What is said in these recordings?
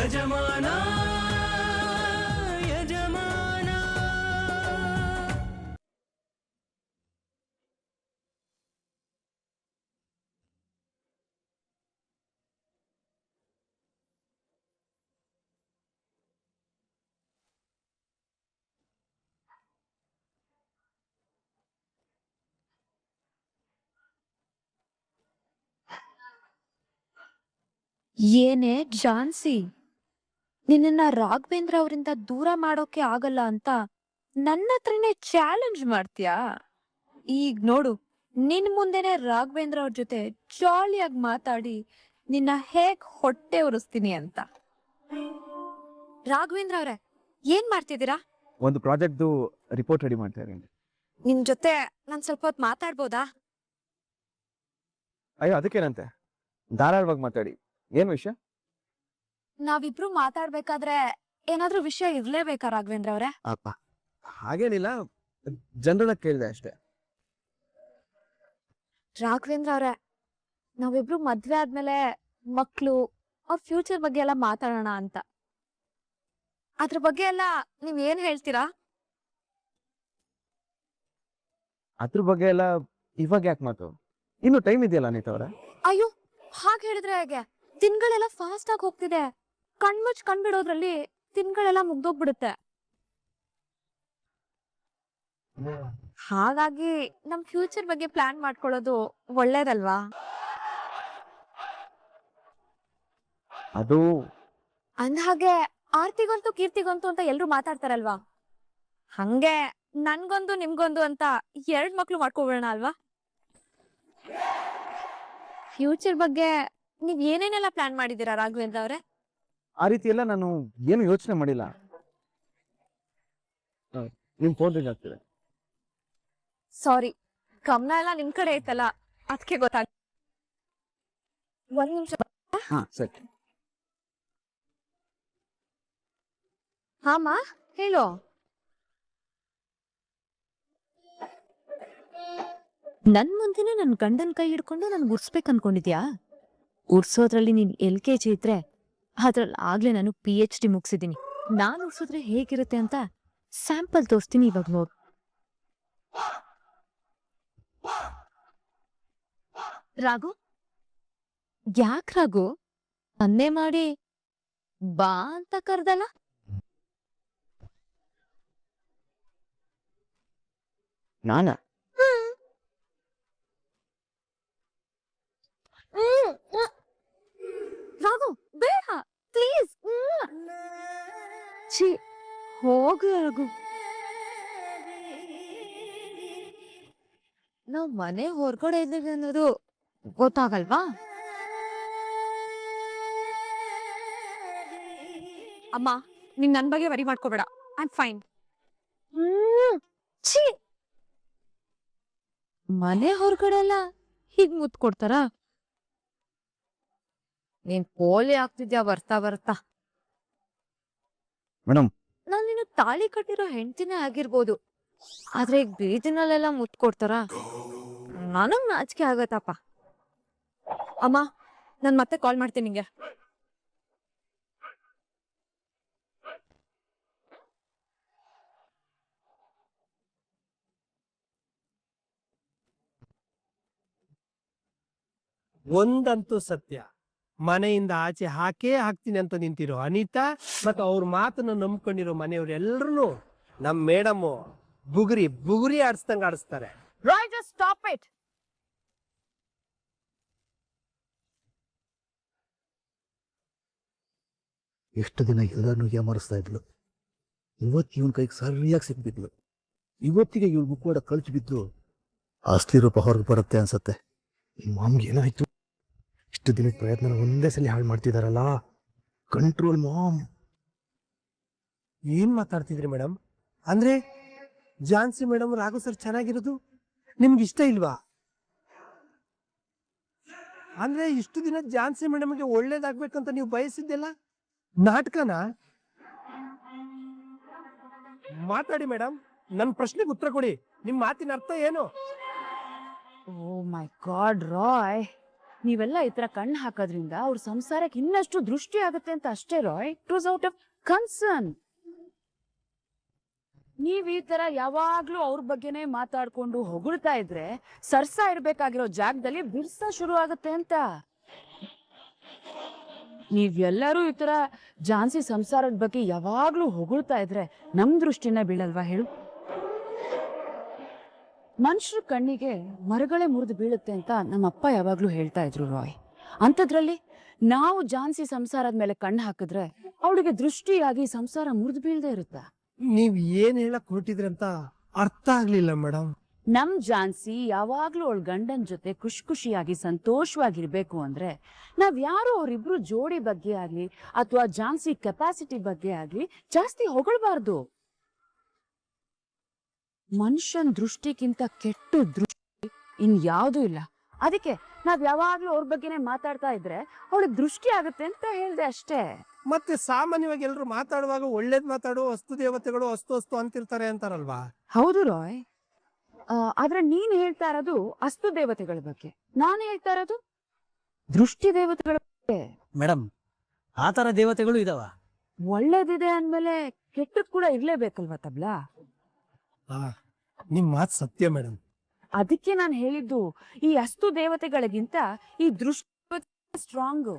ಯಜಮಾನ ಯಜಮಾನ. ಏನೇ ಝಾನ್ಸಿ, ನಿನ್ನ ರಾಘವೇಂದ್ರ ಅವರಿಂದ ದೂರ ಮಾಡೋಕೆ ಆಗಲ್ಲ ಅಂತ ನನ್ನ ಹತ್ರನೇ ಚಾಲೆಂಜ್ ಮಾಡ್ತೀಯಾ? ಈಗ ನೋಡು, ನಿನ್ ಮುಂದೆನೆ ರಾಘವೇಂದ್ರ ಅವ್ರ ಜೊತೆ ಜಾಲಿಯಾಗಿ ಮಾತಾಡಿ ನಿನ್ನ ಹೇಗ್ ಹೊಟ್ಟೆ ಉರಿಸ್ತೀನಿ ಅಂತ. ರಾಘವೇಂದ್ರ ಅವ್ರೆ, ಏನ್ ಮಾಡ್ತಿದ್ದೀರಾ? ಒಂದು ಪ್ರಾಜೆಕ್ಟ್ದು ರಿಪೋರ್ಟ್ ರೆಡಿ ಮಾಡ್ತಾ ಇದ್ದೀನಿ. ನಿನ್ ಜೊತೆ ನಾನ್ ಸ್ವಲ್ಪ ಹೊತ್ತು ಮಾತಾಡ್ಬೋದಾ? ಅಯ್ಯೋ, ಅದಕ್ಕೇನಂತೆ, ಧಾರಾಳವಾಗಿ ಮಾತಾಡಿ. ಏನ್ ವಿಷಯ? ನಾವಿಬ್ರು ಮಾತಾಡ್ಬೇಕಾದ್ರೆ ಏನಾದ್ರೂ ವಿಷಯ ಇರ್ಲೇಬೇಕಾ ರಾಘವೇಂದ್ರ ಅವ್ರೆ? ಅಪ್ಪ, ಹಾಗೇನಿಲ್ಲ, ಜನರನ್ನ ಕೇಳಿದೆ ಅಷ್ಟೇ. ರಾಘವೇಂದ್ರ ಅವ್ರೆ, ನಾವಿಬ್ರು ಮದ್ವೆ ಆದ್ಮೇಲೆ ಮಕ್ಳು, ಅವ್ರ ಫ್ಯೂಚರ್ ಬಗ್ಗೆ ಎಲ್ಲ ಮಾತಾಡೋಣ ಅಂತ. ಅದ್ರ ಬಗ್ಗೆ ಎಲ್ಲ ನೀವ್ ಏನ್ ಹೇಳ್ತೀರಾ? ಅದ್ರ ಬಗ್ಗೆ ಎಲ್ಲ ಇವಾಗ ಯಾಕೆ ಮಾತು? ಇನ್ನು ಟೈಮ್ ಇದೆಯಲ್ಲ ಅನಿತಾ ಅವರ. ಅಯ್ಯೋ, ಹಾಗೆ ಹೇಳಿದ್ರೆ ಹೇಗೆ? ದಿನಗಳೆಲ್ಲ ಫಾಸ್ಟ್ ಆಗಿ ಹೋಗ್ತಿದೆ. ಕಣ್ಮುಚ್ ಕಣ್ಬಿಡೋದ್ರಲ್ಲಿ ದಿನಗಳೆಲ್ಲ ಮುಗ್ದೋಗ್ಬಿಡುತ್ತೆ. ಹಾಗಾಗಿ ನಮ್ ಫ್ಯೂಚರ್ ಬಗ್ಗೆ ಪ್ಲಾನ್ ಮಾಡ್ಕೊಳ್ಳೋದು ಒಳ್ಳೇದಲ್ವಾ? ಅದು ಅಂದ್ಹಾಗೆ ಆರ್ತಿಗಂತೂ ಕೀರ್ತಿಗಂತೂ ಅಂತ ಎಲ್ರು ಮಾತಾಡ್ತಾರಲ್ವಾ, ಹಂಗೆ ನನ್ಗೊಂದು ನಿಮ್ಗೊಂದು ಅಂತ 2 ಮಕ್ಳು ಮಾಡ್ಕೊಬಿಡೋಣ ಅಲ್ವಾ? ಫ್ಯೂಚರ್ ಬಗ್ಗೆ ನೀವ್ ಏನೇನೆಲ್ಲ ಪ್ಲಾನ್ ಮಾಡಿದೀರಾ ರಾಘವೇಂದ್ರ ಅವ್ರೆ? ಆ ರೀತಿ ಎಲ್ಲ ನಾನು ಏನು ಯೋಚನೆ ಮಾಡಿಲ್ಲ. ನಿಮ್ ಫೋನ್ ರಿಂಗ್ ಆಗ್ತಿದೆ. ಸಾರಿ, ಗಮನ ಎಲ್ಲ ನಿಮ್ ಕಡೆ ಐತಲ್ಲ, ಅದಕ್ಕೆ ಗೊತ್ತಾಗ. 1 ನಿಮಿಷ. ಸರಿ. ಹಾಮ, ಹೇಳು. ನನ್ ಮುಂದೆನೆ ನನ್ ಗಂಡನ್ ಕೈ ಹಿಡ್ಕೊಂಡು ನನ್ಗೆ ಉರ್ಸ್ಬೇಕು ಅನ್ಕೊಂಡಿದ್ಯಾ? ಉರ್ಸೋದ್ರಲ್ಲಿ ನೀನ್ LKG ಇದ್ರೆ ಅದ್ರಲ್ಲಿ ಆಗ್ಲೇ ನಾನು PhD ಮುಗಿಸಿದೀನಿ. ನಾನ್ ಉರ್ಸಿದ್ರೆ ಹೇಗಿರುತ್ತೆ ಅಂತ ಸ್ಯಾಂಪಲ್ ತೋರಿಸ್ತೀನಿ, ಇವಾಗ ನೋಡು. ರಾಘು, ಯಾಕ್ ರಾಘು ಅನ್ನೇ ಮಾಡಿ ಬಾ ಅಂತ ಕರ್ದಲ್ಲ? ನಾನಾ? ರಾಘು, ಬೇಡ ಪ್ಲೀಸ್. ಛೀ, ಹೋಗು ರಾಘು. ನಾವ್ ಮನೆ ಹೊರಗಡೆ ಇದ್ದೀವಿ ಅನ್ನೋದು ಗೊತ್ತಾಗಲ್ವಾ? ಅಮ್ಮ, ನೀನ್ ನನ್ ಬಗ್ಗೆ ವರಿ ಮಾಡ್ಕೋಬೇಡ. I am fine. ಛೀ, ಮನೆ ಹೊರಗಡೆ ಎಲ್ಲ ಹೀಗ್ ಮುತ್ ಕೊಡ್ತಾರ? ನೀನ್ ಪೋಲಿ ಆಗ್ತಿದ್ಯಾ ಬರ್ತಾ ಬರ್ತಾ. ಮೇಡಮ್, ನಾನ್ ನೀನು ತಾಳಿ ಕಟ್ಟಿರೋ ಹೆಂಡ್ತಿನೇ ಆಗಿರ್ಬೋದು, ಆದ್ರೆ ಈಗ ಬೀದಿನಲ್ಲೆಲ್ಲ ಮುತ್ ಕೊಡ್ತಾರ? ನನಗ್ ನಾಚಿಕೆ ಆಗತ್ತಪ್ಪ. ಅಮ್ಮ, ನಾನ್ ಮತ್ತೆ ಕಾಲ್ ಮಾಡ್ತೀನಿ ನಿಂಗೆ. ಒಂದಂತೂ ಸತ್ಯ, ಮನೆಯಿಂದ ಆಚೆ ಹಾಕ್ತೀನಿ ಅಂತ ನಿಂತಿರೋ ಅನಿತಾ ಮತ್ತು ಅವ್ರ ಮಾತನ್ನ ನಂಬ್ಕೊಂಡಿರೋ ಮನೆಯವ್ರು ಎಲ್ರು ನಮ್ ಮೇಡಮ್ ಬುಗುರಿ ಆಡಿಸ್ದಂಗ ಆಡಿಸ್ತಾರೆ. Right, just stop it. ಎಷ್ಟು ದಿನ ಎಲ್ಲರನ್ನೂ ಏಮಾರಿಸ್ತಾ ಇದ್ಲು. ಇವತ್ತು ಇವನ್ ಕೈಗೆ ಸರಿಯಾಗಿ ಸಿಕ್ಬಿದ್ಲು. ಇವತ್ತಿಗೆ ಇವಳು ಮುಖವಾಡ ಕಳ್ಚಿ ಬಿದ್ದು ಅಸ್ಲಿ ರೂಪ ಹೊರಗೆ ಬರುತ್ತೆ ಅನ್ಸತ್ತೆ. ಈ ಮಾಮ್ಗೆ ಏನಾಯ್ತು? ಇಷ್ಟು ದಿನದ ಪ್ರಯತ್ನ ಒಂದೇ ಸಲ ಹಾಳು ಮಾಡ್ತಿದಾರಲ್ಲ. Control ma'am. ಏನ್ ಮಾತಾಡ್ತಿದ್ರಿ ಮೇಡಮ್? ಅಂದ್ರೆ ಝಾನ್ಸಿ ಮೇಡಮ್ ರಾಘು ಸರ್ ಚೆನ್ನಾಗಿರೋದು ನಿಮ್ಗೆ ಇಷ್ಟ ಇಲ್ವಾ? ಅಂದ್ರೆ ಇಷ್ಟು ದಿನ ಝಾನ್ಸಿ ಮೇಡಮ್ಗೆ ಒಳ್ಳೇದಾಗ್ಬೇಕಂತ ನೀವು ಬಯಸಿದ್ದೆಲ್ಲ ನಾಟಕನ? ಮಾತಾಡಿ ಮೇಡಮ್, ನನ್ನ ಪ್ರಶ್ನೆಗೆ ಉತ್ತರ ಕೊಡಿ. ನಿಮ್ ಮಾತಿನ ಅರ್ಥ ಏನು? ಓ ಮೈ ಗಾಡ್ ರಾಯ್, ನೀವೆಲ್ಲ ಈ ತರ ಕಣ್ಣು ಹಾಕೋದ್ರಿಂದ ಅವ್ರ ಸಂಸಾರಕ್ಕೆ ಇನ್ನಷ್ಟು ದೃಷ್ಟಿ ಆಗುತ್ತೆ ಅಂತ ಅಷ್ಟೇ ರಾಯ್. It was out of concern. ನೀವ್ ಈ ತರ ಯಾವಾಗ್ಲೂ ಅವ್ರ ಬಗ್ಗೆನೆ ಮಾತಾಡ್ಕೊಂಡು ಹೊಗಳ್ತಾ ಇದ್ರೆ ಸರ್ಸ ಇರ್ಬೇಕಾಗಿರೋ ಜಾಗದಲ್ಲಿ ಬಿರ್ಸ ಶುರು ಆಗುತ್ತೆ ಅಂತ. ನೀವೆಲ್ಲರೂ ಈ ತರ ಝಾನ್ಸಿ ಸಂಸಾರದ ಬಗ್ಗೆ ಯಾವಾಗ್ಲೂ ಹೊಗಳ್ತಾ ಇದ್ರೆ ನಮ್ ದೃಷ್ಟಿನ ಬೀಳಲ್ವಾ ಹೇಳು? ಮನುಷ್ಯರ ಕಣ್ಣಿಗೆ ಮರಗಳೇ ಮುರಿದು ಬೀಳುತ್ತೆ ಅಂತ ನಮ್ಮಪ್ಪ ಯಾವಾಗ್ಲೂ ಹೇಳ್ತಾ ಇದ್ರು ರಾಯ್. ಅಂಥದ್ರಲ್ಲಿ ನಾವು ಝಾನ್ಸಿ ಸಂಸಾರದ ಮೇಲೆ ಕಣ್ಣು ಹಾಕಿದ್ರೆ ಅವಳಿಗೆ ದೃಷ್ಟಿಯಾಗಿ ಸಂಸಾರ ಮುರಿದು ಬೀಳದೆ ಇರುತ್ತಾ? ನೀವ್ ಏನ್ ಹೇಳಕ್ ಹೊರಟಿದ್ರಂತ ಅರ್ಥ ಆಗ್ಲಿಲ್ಲ ಮೇಡಮ್. ನಮ್ ಝಾನ್ಸಿ ಯಾವಾಗ್ಲೂ ಅವಳ ಗಂಡನ್ ಜೊತೆ ಖುಷಿಯಾಗಿ ಸಂತೋಷವಾಗಿರ್ಬೇಕು ಅಂದ್ರೆ ನಾವ್ ಯಾರು ಅವ್ರಿಬ್ರು ಜೋಡಿ ಬಗ್ಗೆ ಆಗ್ಲಿ ಅಥವಾ ಝಾನ್ಸಿ ಕೆಪಾಸಿಟಿ ಬಗ್ಗೆ ಆಗ್ಲಿ ಜಾಸ್ತಿ ಹೊಗಳ್ಬಾರ್ದು. ಮನುಷ್ಯನ್ ದೃಷ್ಟಿಗಿಂತ ಕೆಟ್ಟ ದೃಷ್ಟಿ ಇನ್ಯಾವುದೂ ಇಲ್ಲ. ಅದಕ್ಕೆ ನಾವ್ ಯಾವಾಗ್ಲೂ ಅವ್ರ ಬಗ್ಗೆನೆ ಮಾತಾಡ್ತಾ ಇದ್ರೆ ಅವಳಿಗೆ ದೃಷ್ಟಿ ಆಗುತ್ತೆ ಅಂತ ಹೇಳ್ದೆ ಅಷ್ಟೇ. ಮತ್ತೆ ಸಾಮಾನ್ಯವಾಗಿ ಎಲ್ರು ಮಾತಾಡುವಾಗ ಒಳ್ಳೇದ್ ಮಾತಾಡು, ಅಸ್ತು ದೇವತೆಗಳು ಅಸ್ತು ಅಸ್ತು ಅಂತಿರ್ತಾರೆ ಅಂತಾರಲ್ವಾ? ಹೌದು ರಾಯ್. ಆದ್ರೆ ನೀನ್ ಹೇಳ್ತಾ ಇರೋದು ಅಸ್ತು ದೇವತೆಗಳ ಬಗ್ಗೆ, ನಾನು ಹೇಳ್ತಾ ಇರೋದು ದೃಷ್ಟಿ ದೇವತೆಗಳ ಬಗ್ಗೆ. ಮೇಡಮ್, ಆ ತರ ದೇವತೆಗಳು ಇದಾವ? ಒಳ್ಳೇದಿದೆ ಅಂದ್ಮೇಲೆ ಕೆಟ್ಟದ್ ಕೂಡ ಇರ್ಲೇಬೇಕಲ್ವಾ ತಬ್ಲಾ? ನಿಮ್ ಮಾತ್ ಸತ್ಯ ಮೇಡಮ್. ಅದಕ್ಕೆ ನಾನು ಹೇಳಿದ್ದು ಈ ಅಸ್ತು ದೇವತೆಗಳಿಗಿಂತ ಈ ದೃಷ್ಟಿ ಸ್ಟ್ರಾಂಗ್.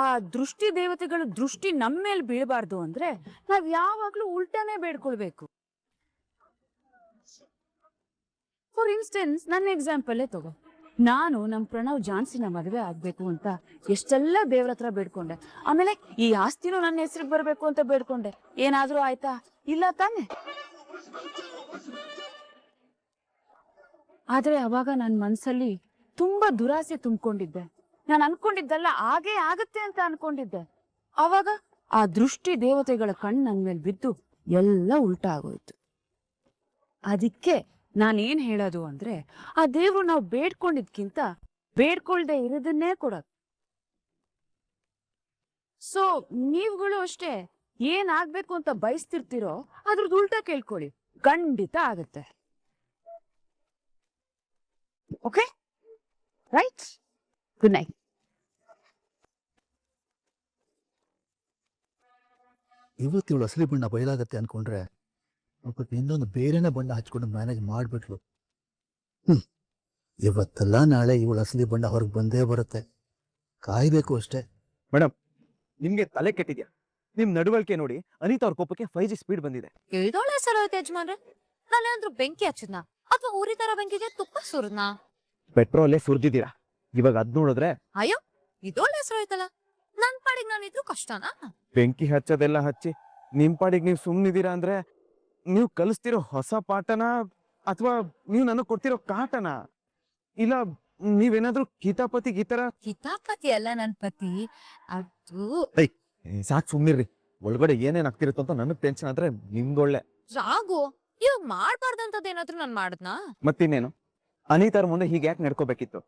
ಆ ದೃಷ್ಟಿ ದೇವತೆಗಳ ದೃಷ್ಟಿ ನಮ್ಮ ಮೇಲೆ ಬೀಳಬಾರ್ದು ಅಂದ್ರೆ ನಾವ್ ಯಾವಾಗ್ಲೂ ಉಲ್ಟಾನೇ ಬೇಡ್ಕೊಳ್ಬೇಕು. ಫಾರ್ ಇನ್ಸ್ಟೆನ್ಸ್ ನನ್ನ ಎಕ್ಸಾಂಪಲ್ಲೇ ತಗೋ. ನಾನು ನಮ್ ಪ್ರಣವ್ ಝಾನ್ಸಿನ ಮದುವೆ ಆಗ್ಬೇಕು ಅಂತ ಎಷ್ಟೆಲ್ಲ ದೇವ್ರ ಹತ್ರ ಬೇಡ್ಕೊಂಡೆ. ಆಮೇಲೆ ಈ ಆಸ್ತಿನೂ ನನ್ನ ಹೆಸರಿಗೆ ಬರ್ಬೇಕು ಅಂತ ಬೇಡ್ಕೊಂಡೆ. ಏನಾದ್ರೂ ಆಯ್ತಾ? ಇಲ್ಲ ತಾನೆ. ಆದ್ರೆ ಅವಾಗ ನನ್ ಮನ್ಸಲ್ಲಿ ತುಂಬಾ ದುರಾಸೆ ತುಂಬಿಕೊಂಡಿದ್ದೆ. ನಾನು ಅನ್ಕೊಂಡಿದ್ದಲ್ಲ ಹಾಗೇ ಆಗತ್ತೆ ಅಂತ ಅನ್ಕೊಂಡಿದ್ದೆ. ಅವಾಗ ಆ ದೃಷ್ಟಿ ದೇವತೆಗಳ ಕಣ್ಣು ನನ್ ಮೇಲೆ ಬಿದ್ದು ಎಲ್ಲ ಉಲ್ಟಾ ಆಗೋಯ್ತು. ಅದಕ್ಕೆ ನಾನೇನ್ ಹೇಳೋದು ಅಂದ್ರೆ ಆ ದೇವ್ರು ನಾವು ಬೇಡ್ಕೊಂಡಿದ್ಕಿಂತ ಬೇಡ್ಕೊಳ್ದೆ ಇರೋದನ್ನೇ ಕೊಡೋದು. ಸೊ ನೀವುಗಳು ಅಷ್ಟೇ, ಏನ್ ಆಗ್ಬೇಕು ಅಂತ ಬಯಸ್ತಿರ್ತೀರೋ ಅದ್ರದ್ದು ಉಲ್ಟಾ ಕೇಳ್ಕೊಳ್ಳಿ, ಖಂಡಿತ ಆಗತ್ತೆ. Okay right? Good night. ಇವತ್ತು ಇವಳು ಅಸಲಿ ಬಣ್ಣ ಬಯಲಾಗತ್ತೆ ಅನ್ಕೊಂಡ್ರೆ ಇನ್ನೊಂದು ಬೇರೆನೇ ಬಣ್ಣ ಹಚ್ಕೊಂಡು ಮ್ಯಾನೇಜ್ ಮಾಡ್ಬಿಟ್ಲು. ಇವತ್ತಲ್ಲ ನಾಳೆ ಇವಳು ಅಸಲಿ ಬಣ್ಣ ಹೊರಗೆ ಬಂದೇ ಬರುತ್ತೆ, ಕಾಯ್ಬೇಕು ಅಷ್ಟೇ. ಮೇಡಮ್, ನಿಮ್ಗೆ ತಲೆ ಕೆಟ್ಟಿದ್ಯಾ? ನಿಮ್ ನಡವಳಿಕೆ ನೋಡಿ ಅನಿತಾ ಅವ್ರ ಕೋಪಕ್ಕೆ 5G ಸ್ಪೀಡ್ ಬಂದಿದೆ. ಇಳ್ದೋಳೆ ಸರ್ ಯಜಮಾನ್ರೆ. ನಾನೇನಾದ್ರೂ ಬೆಂಕಿ ಹಚ್ಚದ್ನಾ ಅಥವಾ ಉರಿ ತರ ಬೆಂಕಿಗೆ ತುಪ್ಪ ಸುರದ್ನಾ? ಪೆಟ್ರೋಲೇ ಸುರಿದಿದ್ದೀರಾ. ಇವಾಗ ಅದ್ ನೋಡಿದ್ರೆ ಅಯ್ಯೋ, ಇದೊಳ್ಳೆ ಹೆಸರು ಆಯ್ತಲ್ಲ. ನನ್ ಪಾಡಿಗೆ ನಾನಿದ್ರು ಕಷ್ಟನಾ? ಬೆಂಕಿ ಹಚ್ಚೋದೆಲ್ಲ ಹಚ್ಚಿ ನಿಮ್ ಪಾಡಿಗೆ ನೀವು ಸುಮ್ನಿದ್ದೀರಾ ಅಂದ್ರೆ ನೀವು ಕಲಿಸ್ತಿರೋ ಹೊಸ ಪಾಠನ ಅಥವಾ ನೀವು ನನಗ್ ಕೊಡ್ತಿರೋ ಕಾಟನ? ಇಲ್ಲ ನೀವೇನಾದ್ರೂ ಕಿತಾಪತಿ ಗೀತರ? ಕಿತಾಪತಿ ಅಲ್ಲ ನನ್ ಪತಿ, ಅದು ಸಾಕ್ ಸುಮ್ನಿರ್ರಿ. ಒಳಗಡೆ ಏನೇನ್ ಆಗ್ತಿರುತ್ತೋ ಅಂತ ನನಗ್ ಟೆನ್ಷನ್ ಆದ್ರೆ ನಿಮ್ದೊಳ್ಳೆ. ರಾಗು. ಇವಾಗ ಮಾಡ್ಬಾರ್ದಂತದ್ದೇನಾದ್ರೂ ನಾನ್ ಮಾಡದ್ನಾ? ಮತ್ತಿನ್ನೇನು, ಅನಿತಾರ ಮುಂದೆ ಹೀಗೆ ಯಾಕೆ ನಡ್ಕೋಬೇಕಿತ್ತು?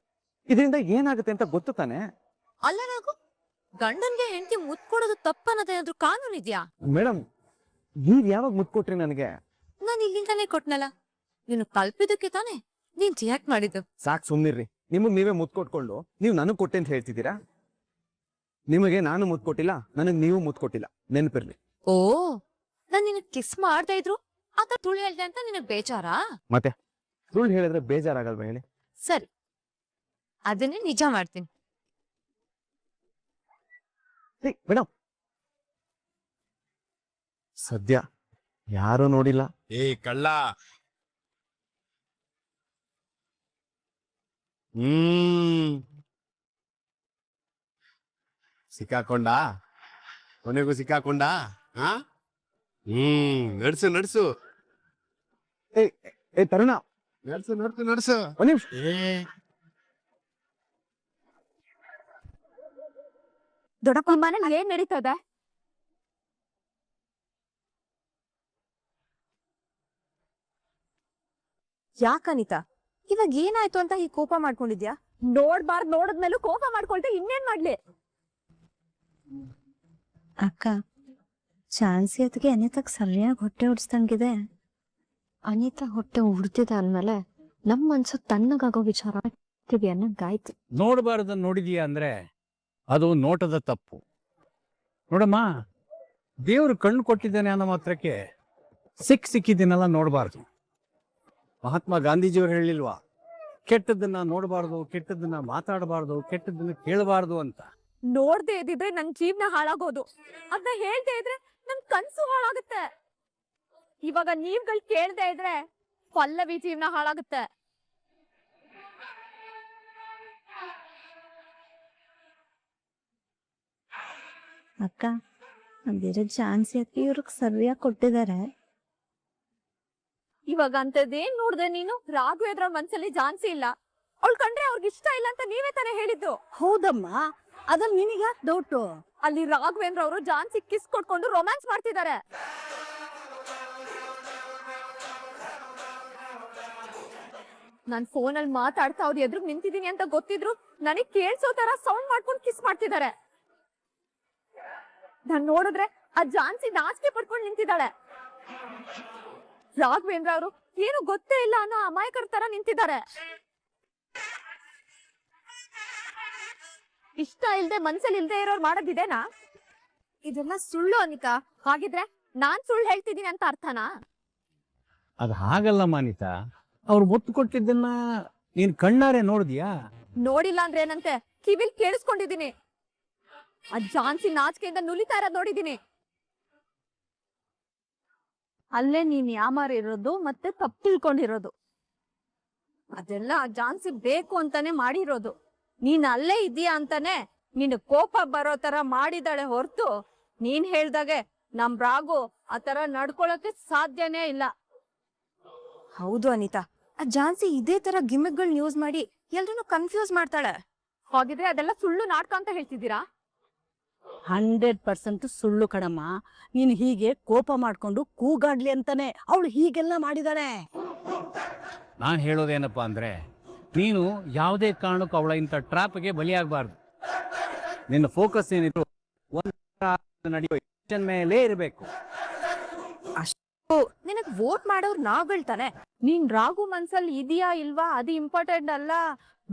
ಇದರಿಂದ ಏನಾಗುತ್ತೆ ಅಂತ ಗೊತ್ತು ತಾನೆ? ಅಲ್ಲ ರಾಗು, ಗಂಡನ್ಗೆ ಹೆಂಡತಿ ಮುತ್ ಕೊಡೋದು ತಪ್ಪನ್ನೋದೇನಾದ್ರೂ ಕಾನೂನು ಇದ್ಯಾ? ಮೇಡಮ್, ನೀವ್ ಯಾವಾಗ ಮುತ್ ಕೊಟ್ರಿ ನನಗೆ? ನಾನ್ ಇಲ್ಲಿಂದಾನೇ ಕೊಟ್ನಲ್ಲ. ನೀನು ಕಲ್ಪಿದಕ್ಕೆ ತಾನೆ ನೀನ್ ರಿಯಾಕ್ಟ್ ಮಾಡಿದ್ದು. ಸಾಕ್ ಸುಮ್ನಿರ್ರಿ. ನಿಮಗ್ ನೀವೇ ಮುತ್ ಕೊಟ್ಕೊಂಡು ನೀವ್ ನನಗ್ ಕೊಟ್ಟೆ ಅಂತ ಹೇಳ್ತಿದ್ದೀರಾ? ನಿಮಗೆ ನಾನು ಮುತ್ ಕೊಟ್ಟಿಲ್ಲ, ನನಗ್ ನೀವು ಮುತ್ ಕೊಟ್ಟಿಲ್ಲ, ನೆನಪಿರ್ಲಿ. ಓ, ನಾನ್ ನಿನಗ್ ಕಿಸ್ ಮಾಡ್ತಾ ಇದ್ರು ಆತ ತುಳು ಹೇಳ್ದೆ ಅಂತ ನಿನಗ್ ಬೇಜಾರಾ? ಮತ್ತೆ ಸುಳ್ಳು ಹೇಳಿದ್ರೆ ಬೇಜಾರಾಗಲ್ವಾ ಹೇಳಿ? ಸರಿ, ಅದನ್ನೇ ನಿಜ ಮಾಡ್ತೀನಿ. ಮೇಡಮ್, ಸದ್ಯ ಯಾರು ನೋಡಿಲ್ಲ. ಏ ಕಳ್ಳ, ಸಿಕ್ಕಾಕೊಂಡ, ಕೊನೆಗೂ ಸಿಕ್ಕಾಕೊಂಡ. ನಡ್ಸು ನಡ್ಸು ಏ ತರುಣ, ನಡ್ಸು ನಡ್ಸು ನಡ್ಸು. ಒಂದ್ ನಿಮಿಷ. ದೊಡ್ಡಪ್ಪ ಮನೇಲಿ ಏನ್ ನಡೀತದ? ಯಾಕನಿತಾ ಇವಾಗ ಏನಾಯ್ತು ಅಂತ ಈ ಕೋಪ ಮಾಡ್ಕೊಂಡಿದ್ಯಾ? ನೋಡ್ಬಾರ್ದು ನೋಡಿದ್ಮೇಲೂ ಕೋಪ ಮಾಡ್ಕೊಳ್ತಾ ಇನ್ನೇನ್ ಮಾಡ್ಲಿ? ಅಕ್ಕ, ಚಾನ್ಸಿ ಅದಕ್ಕೆ ಅನಿತಾಗ್ ಸರಿಯಾಗಿ ಹೊಟ್ಟೆ ಉಡ್ಸ್ದಂಗಿದೆ. ಅನಿತಾ ಹೊಟ್ಟೆ ಉಡ್ದಿದೆ ಅಂದ್ಮೇಲೆ ನಮ್ ಮನ್ಸು ತಣ್ಣಗಾಗೋ ವಿಚಾರ ಅತ್ತಿಗೆ ಅನ್ನಂಗಾಯ್ತು. ನೋಡಬಾರ್ದು ನೋಡಿದೀಯ ಅಂದ್ರೆ ಅದು ನೋಟದ ತಪ್ಪು. ನೋಡಮ್ಮ, ದೇವರು ಕಣ್ಣು ಕೊಟ್ಟಿದ್ದಾನೆ ಅನ್ನೋ ಮಾತ್ರಕ್ಕೆ ಸಿಕ್ಕಿದ್ದನ್ನೆಲ್ಲ ನೋಡಬಾರ್ದು. ಮಹಾತ್ಮ ಗಾಂಧೀಜಿಯವರು ಹೇಳಿಲ್ವಾ, ಕೆಟ್ಟದ್ದನ್ನ ನೋಡಬಾರ್ದು, ಕೆಟ್ಟದ್ದನ್ನ ಮಾತಾಡಬಾರ್ದು, ಕೆಟ್ಟದ್ದನ್ನ ಕೇಳಬಾರ್ದು ಅಂತ. ನೋಡ್ದೆ ಇದ್ದಿದ್ರೆ ನನ್ ಜೀವನ ಹಾಳಾಗೋದು. ಅದನ್ನ ಹೇಳ್ದೆ ಇದ್ರೆ ನನ್ ಕನ್ಸು ಹಾಳಾಗುತ್ತೆ. ಇವಾಗ ನೀವ್ಗಳು ಕೇಳ್ದೆ ಇದ್ರೆ ಪಲ್ಲವಿ ಜೀವನ ಹಾಳಾಗುತ್ತೆ. ಅಕ್ಕ, ಅದಿರೋ ಚಾನ್ಸ್ ಯಾಕೆ ಇವ್ರಿಗೆ ಸರಿಯಾಗಿ ಕೊಟ್ಟಿದ್ದಾರೆ. ಇವಾಗ ಅಂತದೇನ್ ನೋಡ್ದೆ ನೀನು? ರಾಘವೇಂದ್ರ ಮನ್ಸಲ್ಲಿ ಜಾನ್ಸಿ ಇಲ್ಲ, ಅವಳು ಕಂಡ್ರೆ ಅವ್ರಿಗೆ ಇಷ್ಟ ಇಲ್ಲ ಅಂತ ನೀವೇ ತಾನೇ ಹೇಳಿದ್ದು. ಹೌದಮ್ಮ, ಅದ್ರಲ್ಲಿ ನಿನಗೆ ಯಾಕೆ ಡೌಟು? ಅಲ್ಲಿ ರಾಘವೇಂದ್ರ ಅವರು ಜಾನ್ಸಿ ಕಿಸ್ ಕೊಟ್ಕೊಂಡು ರೊಮ್ಯಾನ್ಸ್ ಮಾಡ್ತಿದ್ದಾರೆ. ನಾನ್ ಫೋನಲ್ಲಿ ಮಾತಾಡ್ತಾ ಅವ್ರ ಎದುರು ನಿಂತಿದ್ದೀನಿ ಅಂತ ಗೊತ್ತಿದ್ರು ನನಗ್ ಕೇಳ್ಸೋ ತರ ಸೌಂಡ್ ಮಾಡ್ಕೊಂಡು ಕಿಸ್ ಮಾಡ್ತಿದ್ದಾರೆ. ನಾನ್ ನೋಡಿದ್ರೆ ಆ ಜಾನ್ಸಿ ನಾಚಿಕೆ ಪಡ್ಕೊಂಡು ನಿಂತಿದ್ದಾಳೆ. ರಾಘವೇಂದ್ರ ಅವರು ಏನು ಗೊತ್ತೇ ಇಲ್ಲ ಅನ್ನೋ ಅಮಾಯಕರ ತರ ನಿಂತಿದ್ದಾರೆ. ಇಷ್ಟ ಇಲ್ದೆ ಮನ್ಸಲ್ಲಿ ಇಲ್ದೆ ಇರೋರು ಮಾಡೋದಿದೇನಾ? ಇದೆಲ್ಲ ಸುಳ್ಳು ಅನಿತಾ. ಹಾಗಿದ್ರೆ ನಾನ್ ಸುಳ್ಳು ಹೇಳ್ತಿದ್ದೀನಿ ಅಂತ ಅರ್ಥನಾ? ಅದು ಹಾಗಲ್ಲ ಮಾನಿತಾ, ಅವ್ರು ಒತ್ತು ಕೊಟ್ಟಿದ್ದನ್ನ ನೀನ್ ಕಣ್ಣಾರೆ ನೋಡಿದ್ಯಾ? ನೋಡಿಲ್ಲ ಅಂದ್ರೆ ಏನಂತೆ, ಕಿವಿಲ್ ಕೇಳಿಸ್ಕೊಂಡಿದೀನಿ. ಆ ಜಾನ್ಸಿ ನಾಚಿಕೆಯಿಂದ ನುಲಿತಾ ಇರೋದ್ ನೋಡಿದೀನಿ. ಅಲ್ಲೇ ನೀನ್ ಯಾಮಾರ ಇರೋದು ಮತ್ತೆ ತಪ್ಪು ತಿಳ್ಕೊಂಡಿರೋದು. ಅದೆಲ್ಲ ಆ ಜಾನ್ಸಿ ಬೇಕು ಅಂತಾನೆ ಮಾಡಿರೋದು. ನೀನ್ ಅಲ್ಲೇ ಇದೀಯಾ ಅಂತಾನೆ ನಿನ್ ಕೋಪ ಬರೋ ತರ ಮಾಡಿದಾಳೆ ಹೊರ್ತು ನೀನ್ ಹೇಳ್ದಾಗೆ ನಮ್ ರಾಗು ಆ ತರ ನಡ್ಕೊಳಕ್ಕೆ ಸಾಧ್ಯನೇ ಇಲ್ಲ. ಹೌದು ಅನಿತಾ, ಆ ಜಾನ್ಸಿ ಇದೇ ತರ ಗಿಮಿಕ್ಗಳನ್ನ ಯೂಸ್ ಮಾಡಿ ಎಲ್ರನ್ನೂ ಕನ್ಫ್ಯೂಸ್ ಮಾಡ್ತಾಳೆ. ಹಾಗಿದ್ರೆ ಅದೆಲ್ಲ ಸುಳ್ಳು ನಾಟಕ ಅಂತ ಹೇಳ್ತಿದ್ದೀರಾ? 100% ಸುಳ್ಳು ಕಣಮ್ಮ. ನೀನ್ ಹೀಗೆ ಕೋಪ ಮಾಡ್ಕೊಂಡು ಕೂಗಾಡ್ಲಿ ಅಂತಾನೆ ಅವಳು ಹೀಗೆಲ್ಲ ಮಾಡಿದಾಳೆ. ನಾನು ಹೇಳೋದೇನಪ್ಪ ಅಂದ್ರೆ, ನೀನು ಯಾವುದೇ ಕಾರಣಕ್ಕೂ ಅವಳ ಇಂಥ ಟ್ರಾಪ್ಗೆ ಬಲಿಯಾಗಬಾರ್ದು. ನಿನ್ನ ಫೋಕಸ್ ಏನಿದ್ರು ನಡೆಯೋ ಎಲೆಕ್ಷನ್ ಮೇಲೇ ಇರಬೇಕು. ನಿನಗ್ ವೋಟ್ ಮಾಡೋರು ನಾವ್ಗಳ್ ತಾನೆ. ನೀನ್ ರಾಗು ಮನ್ಸಲ್ಲಿ ಇದೆಯಾ ಇಲ್ವಾ ಅದು ಇಂಪಾರ್ಟೆಂಟ್ ಅಲ್ಲ,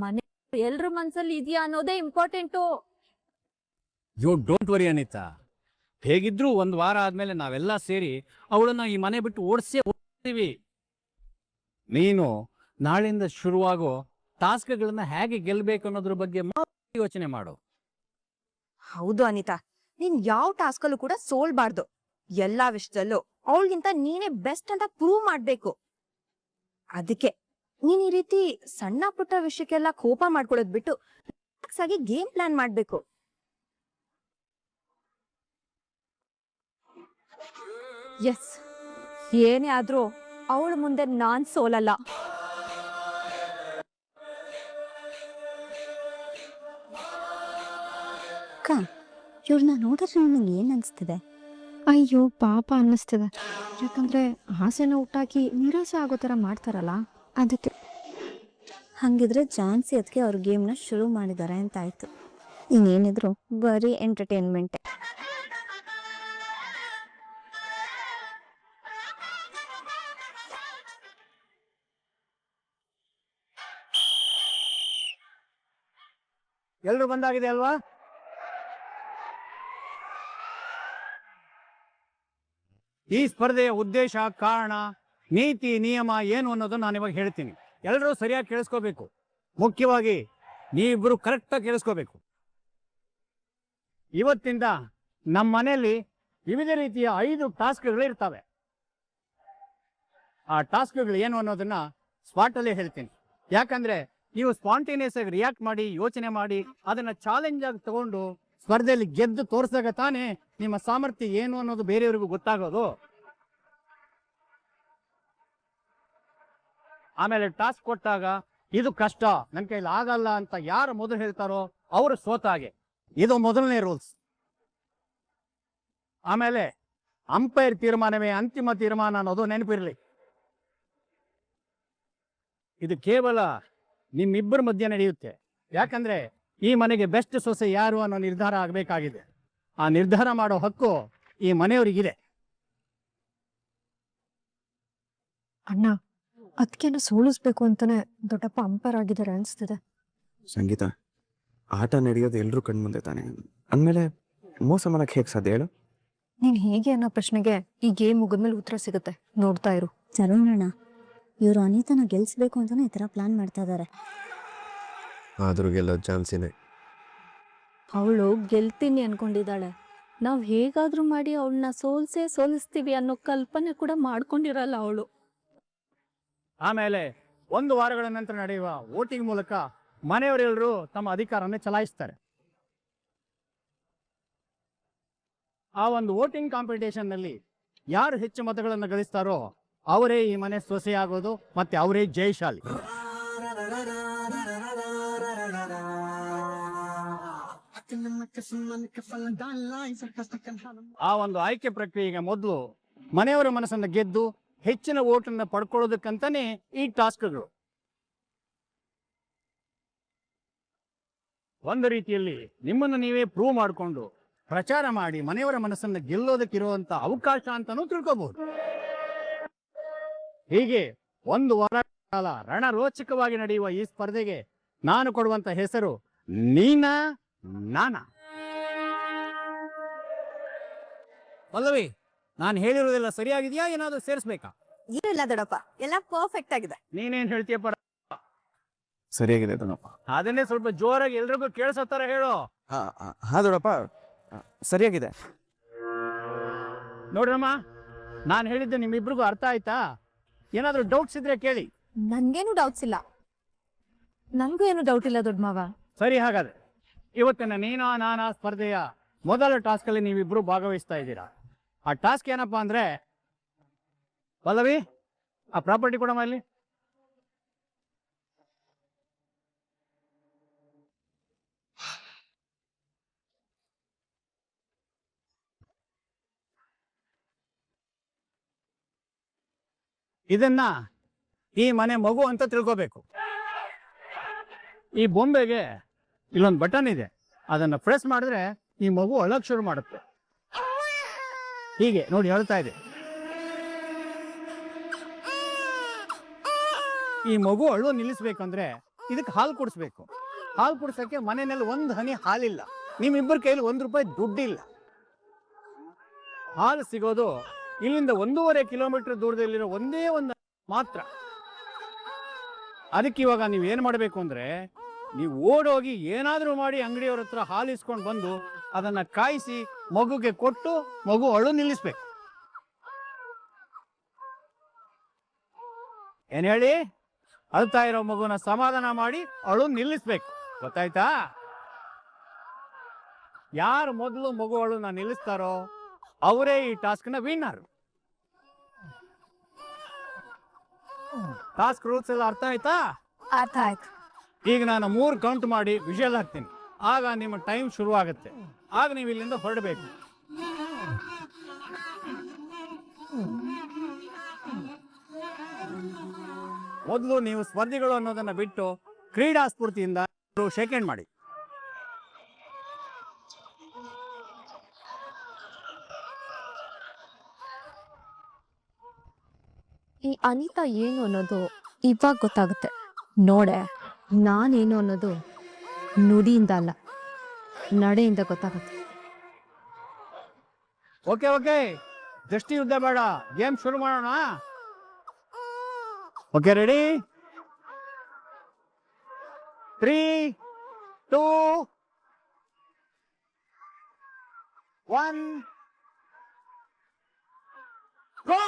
ಮನೆ ಎಲ್ರ ಮನ್ಸಲ್ಲಿ ಇದೆಯಾ ಅನ್ನೋದೇ important. You don't worry Anita, ಹೇಗಿದ್ರು ಒಂದು ವಾರ ಆದ್ಮೇಲೆ ನಾವೆಲ್ಲ ಸೇರಿ ಅವಳನ್ನ ಈ ಮನೆ ಬಿಟ್ಟು ಓಡಿಸೇ ಹೋಗ್ತೀವಿ. ನೀನು ನಾಳೆಯಿಂದ ಶುರುವಾಗೋ ಟಾಸ್ಕ್ಗಳನ್ನ ಹೇಗೆ ಗೆಲ್ಬೇಕು ಅನ್ನೋದ್ರ ಬಗ್ಗೆ ಮಾತ್ರ ಯೋಚನೆ ಮಾಡು. ಹೌದು ಅನಿತಾ, ನೀನ್ ಯಾವ ಟಾಸ್ಕಲ್ಲೂ ಕೂಡ ಸೋಲ್ಬಾರ್ದು. ಎಲ್ಲಾ ವಿಷಯದಲ್ಲೂ ಅವಳಿಗಿಂತ ನೀನೇ ಬೆಸ್ಟ್ ಅಂತ ಪ್ರೂವ್ ಮಾಡ್ಬೇಕು. ಅದಕ್ಕೆ ನೀನ್ ಈ ರೀತಿ ಸಣ್ಣ ಪುಟ್ಟ ವಿಷಯಕ್ಕೆಲ್ಲ ಕೋಪ ಮಾಡ್ಕೊಳ್ಳೋದ್ ಬಿಟ್ಟು ಆಗಿ ಗೇಮ್ ಪ್ಲಾನ್ ಮಾಡ್ಬೇಕು. ಎಸ್, ಏನೇ ಆದ್ರೂ ಅವಳ ಮುಂದೆ ನಾನ್ ಸೋಲಲ್ಲ. ಅಕ್ಕ, ಇವ್ರನ್ನ ನೋಡಿದ್ರೆ ನಿನಗೆ ಏನ್ ಅನ್ಸ್ತಿದೆ? ಅಯ್ಯೋ ಪಾಪ ಅನ್ನಿಸ್ತಿದೆ. ಯಾಕಂದ್ರೆ ಆಸೆನ ಹುಟ್ಟಾಕಿ ನಿರಾಸೆ ಆಗೋ ಥರ ಮಾಡ್ತಾರಲ್ಲ, ಅದಕ್ಕೆ. ಹಂಗಿದ್ರೆ ಜಾನ್ಸಿ ಅದಕ್ಕೆ ಅವ್ರ ಗೇಮ್ನ ಶುರು ಮಾಡಿದ್ದಾರೆ ಅಂತ ಆಯ್ತು. ಇನ್ನೇನಿದ್ರು ಬರೀ ಎಂಟರ್ಟೈನ್ಮೆಂಟ್. ಎಲ್ರು ಬಂದಾಗಿದೆ ಅಲ್ವಾ? ಈ ಸ್ಪರ್ಧೆಯ ಉದ್ದೇಶ, ಕಾರಣ, ನೀತಿ, ನಿಯಮ ಏನು ಅನ್ನೋದು ನಾನು ಇವಾಗ ಹೇಳ್ತೀನಿ. ಎಲ್ಲರೂ ಸರಿಯಾಗಿ ಕೇಳಿಸ್ಕೋಬೇಕು. ಮುಖ್ಯವಾಗಿ ನೀವಿಬ್ಬರು ಕರೆಕ್ಟಾಗಿ ಕೇಳಿಸ್ಕೋಬೇಕು. ಇವತ್ತಿಂದ ನಮ್ಮ ಮನೆಯಲ್ಲಿ ವಿವಿಧ ರೀತಿಯ 5 ಟಾಸ್ಕ್ಗಳು ಇರ್ತವೆ. ಆ ಟಾಸ್ಕ್ಗಳು ಏನು ಅನ್ನೋದನ್ನ ಸ್ಪಾಟಲ್ಲೇ ಹೇಳ್ತೀನಿ. ಯಾಕಂದ್ರೆ ನೀವು ಸ್ಪಾಂಟೇನಿಯಸ್ ಆಗಿ ರಿಯಾಕ್ಟ್ ಮಾಡಿ, ಯೋಚನೆ ಮಾಡಿ, ಅದನ್ನ ಚಾಲೆಂಜ್ ಆಗಿ ತಗೊಂಡು ಸ್ಪರ್ಧೆಯಲ್ಲಿ ಗೆದ್ದು ತೋರಿಸಿದಾಗ ತಾನೇ ನಿಮ್ಮ ಸಾಮರ್ಥ್ಯ ಏನು ಅನ್ನೋದು ಬೇರೆಯವರಿಗೂ ಗೊತ್ತಾಗೋದು. ಆಮೇಲೆ ಟಾಸ್ಕ್ ಕೊಟ್ಟಾಗ ಇದು ಕಷ್ಟ, ನನ್ನ ಕೈಲಿ ಆಗಲ್ಲ ಅಂತ ಯಾರು ಮೊದಲು ಹೇಳ್ತಾರೋ ಅವರು ಸೋತಾಗೆ. ಇದು ಮೊದಲನೇ ರೂಲ್ಸ್. ಆಮೇಲೆ ಅಂಪೈರ್ ತೀರ್ಮಾನವೇ ಅಂತಿಮ ತೀರ್ಮಾನ ಅನ್ನೋದು ನೆನಪಿರಲಿ. ಇದು ಕೇವಲ ನಿಮ್ಮಿಬ್ಬರ ಮಧ್ಯೆ ನಡೆಯುತ್ತೆ. ಯಾಕಂದ್ರೆ ಈ ಮನೆಗೆ ಬೆಸ್ಟ್ ಸೊಸೆ ಯಾರು ಅನ್ನೋ ನಿರ್ಧಾರ ಆಗಬೇಕಾಗಿದೆ. ಆ ನಿರ್ಧಾರ ಮಾಡೋ ಹಕ್ಕು ಈ ಮನೆಯವರಿಗಿದೆ. ಅಣ್ಣ, ಅದಕ್ಕೇನು ಸೋಲಿಸ್ಬೇಕು ಅಂತಾನೆ ದೊಡ್ಡಪ್ಪ ಅಂಪೈರ್ ಆಗಿದ್ದಾರೆ ಅನ್ಸ್ತಿದೆ. ಸಂಗೀತ, ಆಟ ನಡೆಯೋದು ಎಲ್ರೂ ಕಣ್ಮುಂದೆ ತಾನೆ. ಅಂದಮೇಲೆ ಮೋಸ ಮಾಡಕ್ ಹೇಗೆ ಸಾಧ್ಯ ಹೇಳು? ನೀನ್ ಹೇಗೆ ಅನ್ನೋ ಪ್ರಶ್ನೆಗೆ ಈ ಗೇಮ್ ಮುಗಿದ್ಮೇಲೆ ಉತ್ತರ ಸಿಗುತ್ತೆ, ನೋಡ್ತಾ ಇರು. ಚರುಣಣ್ಣ, ಇವರು ಅನಿತನ ಗೆಲ್ಸ್ಬೇಕು ಅಂತಾನೆ ಈ ತರ ಪ್ಲಾನ್ ಮಾಡ್ತಾ ಇದಾರೆ. ಆದ್ರೂ ಗೆಲ್ಲೋ ಚಾನ್ಸಿನೇ. ಅವಳು ಗೆಲ್ತೀನಿ ಅನ್ಕೊಂಡಿದ್ದಾಳೆ. ನಾವ್ ಹೇಗಾದ್ರೂ ಮಾಡಿ ಅವಳನ್ನ ಸೋಲಿಸ್ತೀವಿ ಅನ್ನೋ ಕಲ್ಪನೆ ಕೂಡ ಮಾಡ್ಕೊಂಡಿರಲ್ಲ ಅವಳು. ಆಮೇಲೆ 1 ವಾರಗಳ ನಂತರ ನಡೆಯುವ ವೋಟಿಂಗ್ ಮೂಲಕ ಮನೆಯವರೆಲ್ಲರೂ ತಮ್ಮ ಅಧಿಕಾರವನ್ನು ಚಲಾಯಿಸ್ತಾರೆ. ಆ ಒಂದು ವೋಟಿಂಗ್ ಕಾಂಪಿಟೇಷನ್ ನಲ್ಲಿ ಯಾರು ಹೆಚ್ಚು ಮತಗಳನ್ನು ಗಳಿಸ್ತಾರೋ ಅವರೇ ಈ ಮನೆ ಸೊಸೆಯಾಗೋದು, ಮತ್ತೆ ಅವರೇ ಜಯಶಾಲಿ. ಆ ಒಂದು ಆಯ್ಕೆ ಪ್ರಕ್ರಿಯೆಗೆ ಮೊದಲು ಮನೆಯವರ ಮನಸ್ಸನ್ನು ಗೆದ್ದು ಹೆಚ್ಚಿನ ವೋಟನ್ನ ಪಡ್ಕೊಳ್ಳೋದಕ್ಕಂತಾನೆ ಈ ಟಾಸ್ಕ್ಗಳು. ಒಂದು ರೀತಿಯಲ್ಲಿ ನಿಮ್ಮನ್ನು ನೀವೇ ಪ್ರೂವ್ ಮಾಡಿಕೊಂಡು ಪ್ರಚಾರ ಮಾಡಿ ಮನೆಯವರ ಮನಸ್ಸನ್ನು ಗೆಲ್ಲೋದಕ್ಕಿರುವಂತ ಅವಕಾಶ ಅಂತಾನೂ ತಿಳ್ಕೋಬಹುದು. ಹೀಗೆ 1 ವಾರ ಕಾಲ ರಣರೋಚಕವಾಗಿ ನಡೆಯುವ ಈ ಸ್ಪರ್ಧೆಗೆ ನಾನು ಕೊಡುವಂತ ಹೆಸರು ನೀನಾ ನಾನಾ. ಪಲ್ಲವಿ, ನಾನು ಹೇಳಿರೋದೆಲ್ಲ ಸರಿಯಾಗಿದೆಯಾ, ಏನಾದ್ರು ಸೇರಿಸ್ಬೇಕಾ? ಏನಿಲ್ಲ ದೊಡ್ಡಪ್ಪ, ಎಲ್ಲ ಪರ್ಫೆಕ್ಟ್ ಆಗಿದೆ. ನೀನೇನ್ ಹೇಳ್ತೀಯಪ್ಪ? ಸರಿಯಾಗಿದೆ ದೊಡ್ಡಪ್ಪ. ಅದನ್ನೇ ಸ್ವಲ್ಪ ಜೋರಾಗಿ ಎಲ್ರಿಗೂ ಕೇಳಿಸೋ ತರ ಹೇಳು. ಹಾ ದೊಡ್ಡಪ್ಪ, ಸರಿಯಾಗಿದೆ. ನೋಡ್ರಮ್ಮ, ನಾನು ಹೇಳಿದ್ದೆ ನಿಮ್ಮಿಬ್ರಿಗೂ ಅರ್ಥ ಆಯ್ತಾ? ಏನಾದ್ರೂ ಡೌಟ್ಸ್ ಇದ್ರೆ ಕೇಳಿ. ನನ್ಗೇನು ಡೌಟ್ಸ್ ಇಲ್ಲ. ನನ್ಗೂ ಏನು ಡೌಟ್ ಇಲ್ಲ ದೊಡ್ಡ ಮಾವ. ಸರಿ, ಹಾಗಾದ್ರೆ ಇವತ್ತಿನ ನೀನಾ ನಾನಾ ಸ್ಪರ್ಧೆಯ ಮೊದಲ ಟಾಸ್ಕ್ ಅಲ್ಲಿ ನೀವಿಬ್ರು ಭಾಗವಹಿಸ್ತಾ ಇದ್ದೀರಾ. ಆ ಟಾಸ್ಕ್ ಏನಪ್ಪಾ ಅಂದ್ರೆ, ಪಲ್ಲವಿ ಆ ಪ್ರಾಪರ್ಟಿ ಕೊಡಮ್ಮ ಇಲ್ಲಿ. ಇದನ್ನ ಈ ಮನೆ ಮಗು ಅಂತ ತಿಳ್ಕೋಬೇಕು. ಈ ಬೊಂಬೆಗೆ ಇಲ್ಲೊಂದು ಬಟನ್ ಇದೆ, ಅದನ್ನ ಪ್ರೆಸ್ ಮಾಡಿದ್ರೆ ಈ ಮಗು ಅಳಕ್ ಶುರು ಮಾಡುತ್ತೆ. ಹೀಗೆ ನೋಡಿ, ಹೇಳ್ತಾ ಇದೆ. ಈ ಮಗು ಅಳು ನಿಲ್ಲಿಸ್ಬೇಕಂದ್ರೆ ಇದಕ್ಕೆ ಹಾಲು ಕುಡಿಸ್ಬೇಕು. ಹಾಲು ಕುಡಿಸಕ್ಕೆ ಮನೆಯಲ್ಲಿ 1 ಹನಿ ಹಾಲಿಲ್ಲ, ನಿಮ್ಮಿಬ್ಬರ ಕೈಲಿ ₹1 ದುಡ್ಡಿಲ್ಲ. ಹಾಲು ಸಿಗೋದು ಇಲ್ಲಿಂದ 1.5 ಕಿಲೋಮೀಟರ್ ದೂರದಲ್ಲಿರೋ ಒಂದೇ ಒಂದು ಮಾತ್ರ. ಅದಕ್ಕೆ ಇವಾಗ ನೀವು ಏನ್ ಮಾಡಬೇಕು ಅಂದ್ರೆ, ನೀವು ಓಡೋಗಿ ಏನಾದ್ರೂ ಮಾಡಿ ಅಂಗಡಿಯವ್ರ ಹತ್ರ ಹಾಲು ಇಸ್ಕೊಂಡು ಬಂದು ಅದನ್ನ ಕಾಯಿಸಿ ಮಗುಗೆ ಕೊಟ್ಟು ಮಗು ಅಳು ನಿಲ್ಲಿಸ್ಬೇಕು. ಏನ್ ಹೇಳಿ? ಅಳ್ತಾ ಇರೋ ಮಗುನ ಸಮಾಧಾನ ಮಾಡಿ ಅಳು ನಿಲ್ಲಿಸ್ಬೇಕು. ಗೊತ್ತಾಯ್ತಾ? ಯಾರು ಮೊದಲು ಮಗು ಅಳುನ ನಿಲ್ಲಿಸ್ತಾರೋ ಅವರೇ ಈ ಟಾಸ್ಕ್ ನ ವಿನ್ನರ್. ಟಾಸ್ಕ್ ರೂಲ್ಸ್ ಎಲ್ಲ ಅರ್ಥ ಆಯ್ತಾ? ಅರ್ಥ ಆಯ್ತು. ಈಗ ನಾನು 3 ಕೌಂಟ್ ಮಾಡಿ ವಿಷಲ್ ಹಾಕ್ತೀನಿ. ಆಗ ನಿಮ್ಮ ಟೈಮ್ ಶುರು ಆಗುತ್ತೆ. ಆಗ ನೀವು ಇಲ್ಲಿಂದ ಹೊರಡಬೇಕು. ಮೊದಲು ನೀವು ಸ್ಪರ್ಧಿಗಳು ಅನ್ನೋದನ್ನ ಬಿಟ್ಟು ಕ್ರೀಡಾ ಸ್ಫೂರ್ತಿಯಿಂದ ಸೆಕೆಂಡ್ ಮಾಡಿ. ಈ ಅನಿತಾ ಏನು ಅನ್ನೋದು ಇವಾಗ ಗೊತ್ತಾಗುತ್ತೆ. ನೋಡೆ, ನಾನೇನು ಅನ್ನೋದು ನುಡಿಯಿಂದ ಅಲ್ಲ, ನಡೆಯಿಂದ ಗೊತ್ತಾಗುತ್ತೆ. ಓಕೆ ಓಕೆ, ದೃಷ್ಟಿ ಯುದ್ಧ ಬೇಡ, ಗೇಮ್ ಶುರು ಮಾಡೋಣ. Okay, ready? 3, 2, 1, ಗೋ!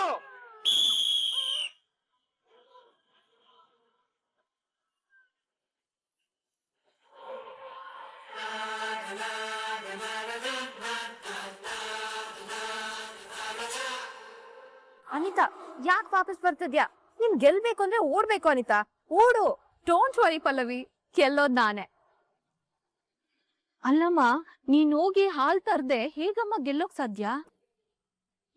ಅನಿತಾ, ಯಾಕೆ ವಾಪಸ್ ಬರ್ತಿದ್ಯಾ? ನೀನ್ ಗೆಲ್ಬೇಕು ಅಂದ್ರೆ ಓಡ್ಬೇಕು ಅನಿತಾ, ಓಡು. ಡೋಂಟ್ ವರಿ ಪಲ್ಲವಿ, ಗೆಲ್ಲೋದ್ ನಾನೇ. ಅಲ್ಲಮ್ಮ, ನೀನ್ ಹೋಗಿ ಹಾಲ್ ತರ್ದೆ ಹೇಗಮ್ಮ ಗೆಲ್ಲೋಕ್ ಸಾಧ್ಯ?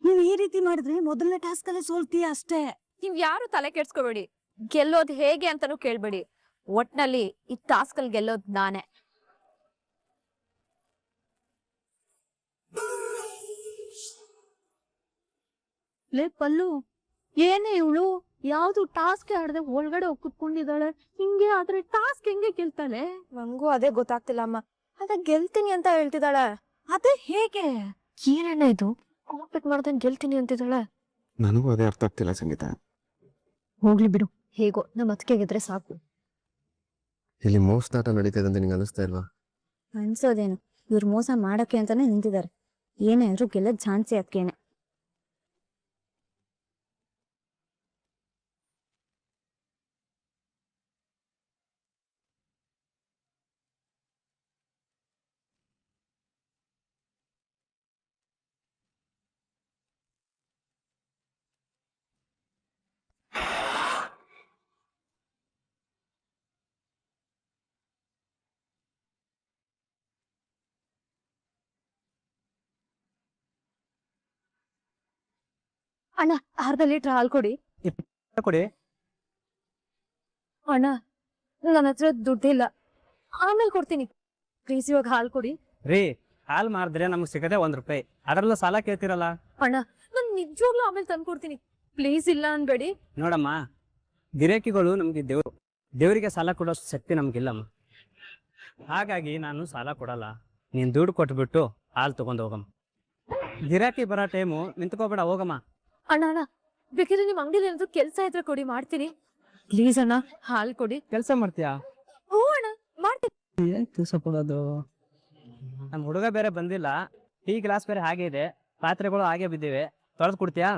ನೀವ್ ಈ ರೀತಿ ಮಾಡಿದ್ರೆ ಮೊದಲನೇ ಟಾಸ್ಕ್ ಅಲ್ಲೇ ಸೋಲ್ತೀಯ ಅಷ್ಟೇ. ನೀವ್ ಯಾರು ತಲೆ ಕೆಡ್ಸ್ಕೊಬೇಡಿ, ಗೆಲ್ಲೋದ್ ಹೇಗೆ ಅಂತಾನೂ ಕೇಳ್ಬೇಡಿ. ಒಟ್ನಲ್ಲಿ ಈ ಟಾಸ್ಕ್ ಅಲ್ಲಿ ಗೆಲ್ಲೋದ್ ನಾನೇ. ಲೇ ಪಲ್ಲು, ಏನೇ ಇವಳು ಯಾವ್ದು ಟಾಸ್ಕ್ ಆಡದೆ ಒಳಗಡೆ ಹೋಗಿ ಕುತ್ಕೊಂಡಿದ್ದಾಳೆ. ಹಿಂಗೆ ಆದ್ರೆ ಟಾಸ್ಕ್ ಹೆಂಗೆ ಗೆಲ್ತಾಳೆ? ನಂಗೂ ಅದೇ ಗೊತ್ತಾಗ್ತಿಲ್ಲ ಅಮ್ಮ. ಅದ ಗೆಲ್ತೀನಿ ಅಂತ ಹೇಳ್ತಿದ್ದಾಳೆ. ಅದೇ ಹೇಗೆ? ಏನಣ್ಣ ಇದು? ಕಾಂಪೀಟ್ ಮಾಡ್ದಂಗ್ ಗೆಲ್ತೀನಿ ಅಂತಿದ್ದಾಳೆ. ನನಗೂ ಅದೇ ಅರ್ಥ ಆಗ್ತಿಲ್ಲ ಸಂಗೀತ. ಹೋಗ್ಲಿ ಬಿಡು, ಹೇಗೋ ನಮ್ಮ ಅತ್ತಿಗೆ ಗೆದ್ರೆ ಸಾಕು. ಇಲ್ಲಿ ಮೋಸದಾಟ ನಡೀತಿದೆ ಅಂತ ನಿಂಗೆ ಅನಿಸ್ತಾ ಇಲ್ವಾ? ಅನ್ಸೋದೇನು, ಇವ್ರು ಮೋಸ ಮಾಡಕ್ಕೆ ಅಂತಾನೆ ನಿಂತಿದ್ದಾರೆ. ಏನೇ ಆದ್ರೂ ಗೆಲ್ಲದ್ ಝಾನ್ಸಿ ಅದಕ್ಕೇನೆ. ಅಣ್ಣ, ಅರ್ಧ ಲೀಟರ್ ಹಾಲು ಕೊಡಿ. ಕೊಡಿ. ಅಣ್ಣ, ನನ್ನ ಹತ್ರ ದುಡ್ಡಿಲ್ಲ, ಆಮೇಲೆ ಕೊಡ್ತೀನಿ. ಪ್ಲೀಸ್ ಇವಾಗ ಹಾಲು ಕೊಡಿ. ರೀ, ಹಾಲು ಮಾರಿದ್ರೆ ನಮ್ಗೆ ಸಿಗದೆ ₹1. ಅದರಲ್ಲೂ ಸಾಲ ಕೇಳ್ತಿರಲ್ಲ. ಅಣ್ಣ, ನಾನು ನಿಜವಾಗ್ಲೂ ಆಮೇಲೆ ತಂದು ಕೊಡ್ತೀನಿ. ಪ್ಲೀಸ್ ಇಲ್ಲ ಅನ್ಬೇಡಿ. ನೋಡಮ್ಮ, ಗಿರಾಕಿಗಳು ನಮ್ಗೆ ದೇವರಿಗೆ ಸಾಲ ಕೊಡೋ ಶಕ್ತಿ ನಮ್ಗಿಲ್ಲಮ್ಮ. ಹಾಗಾಗಿ ನಾನು ಸಾಲ ಕೊಡಲ್ಲ. ನೀನು ದುಡ್ಡು ಕೊಟ್ಬಿಟ್ಟು ಹಾಲು ತಗೊಂಡು ಹೋಗಮ್ಮ. ಗಿರಾಕಿ ಬರೋ ಟೈಮು ನಿಂತ್ಕೋಬೇಡ, ಹೋಗಮ್ಮ. ಅಣ್ಣ ಅಣ್ಣ, ಬೇಕಾದ್ರೆ ನಿಮ್ಮ ಅಂಗಡಿಲಿ ಏನಾದ್ರು ಕೆಲಸ ಇದ್ರೆ ಕೊಡಿ, ಮಾಡ್ತೀನಿ. ಪ್ಲೀಸ್ ಅಣ್ಣ, ಹಾಲು ಕೊಡಿ. ಕೆಲಸ ಮಾಡ್ತೀಯಾ? ಹ್ಞೂ ಅಣ್ಣ, ಮಾಡ್ತೀನಿ. ಏನ್ ಕೆಲಸ ಕೊಡೋದು? ನಮ್ಮ ಹುಡುಗ ಬೇರೆ ಬಂದಿಲ್ಲ, ಟೀ ಗ್ಲಾಸ್ ಬೇರೆ ಹಾಗೆ ಇದೆ, ಪಾತ್ರೆಗಳು ಹಾಗೆ ಬಿದ್ದಿವೆ, ತೊಳೆದು ಕೊಡ್ತೀಯಾ?